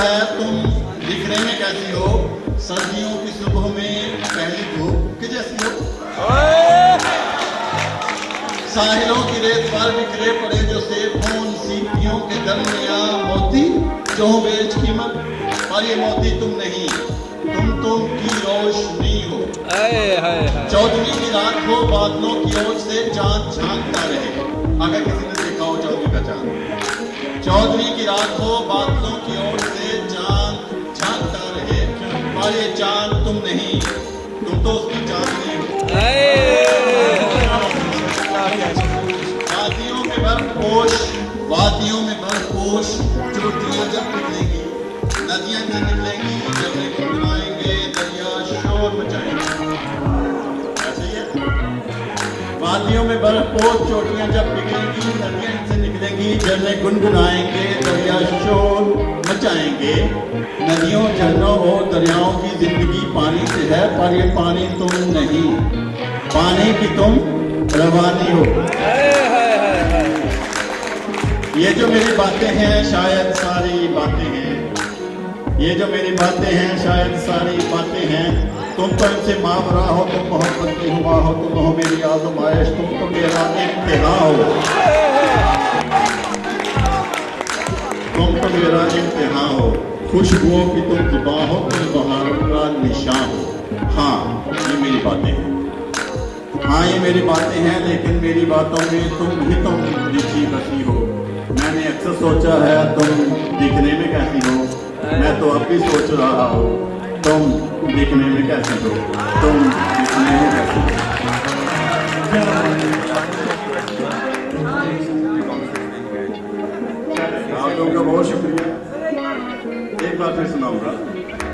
है तुम दिखने में कैसी हो, सर्दियों की सुबह में पहली धूप के जैसी हो। साहिलों की रेत पर बिखरे पड़े जो सेब हों, उन सीपियों के दरमियां मोती जो हो बेच कीमत, पर ये मोती तुम नहीं, तुम की रोशनी हो। चौदहवीं की रात हो, बादलों की ओर से चांद झांकता रहे। अगर किसी ने देखा हो चौदहवीं का चांद, चौदहवीं की रात हो, बादलों की ओर से चांद झांकता रहे, पर ये चांद तुम नहीं, तुम तो उसकी चांदनी हो। वादियों में बर्फपोश चोटियां जब निकलेंगी, नदियां जब निकलेंगी, जब गुनगुनाएंगे, दरिया शोर मचाएंगे। ऐसे ही है। वादियों में बर्फपोश चोटियां जब निकलेंगी, नदियां इनसे निकलेंगी, झरने गुनगुनाएंगे, दरिया शोर मचाएंगे। नदियों, झरनों और दरियाओं की जिंदगी पानी से है, पर ये पानी तुम नहीं, पानी की तुम रवानी हो। ये जो मेरी बातें हैं शायद सारी बातें हैं, ये जो मेरी बातें हैं शायद सारी बातें हैं, तुम तो इनसे मावरा हो, तुम मोहब्बत की हुआ हो, तुम हो मेरी आज़माइश, तुम तो मेरा इम्तिहान हो, तुम तो मेरा इम्तिहान हो। खुशबुओं की तुम ज़ुबां हो, तुम बहार का निशान हो। हाँ ये मेरी बातें हैं, हाँ ये मेरी बातें हैं, लेकिन मेरी बातों में तुम लिखी बसी हो। मैंने अक्सर सोचा है तुम दिखने में कैसी हो, मैं तो अब भी सोच रहा हूँ तुम दिखने में कैसी हो, तुम दिखने में कैसी हो। आप लोगों का बहुत शुक्रिया। एक बार फिर सुनाऊंगा।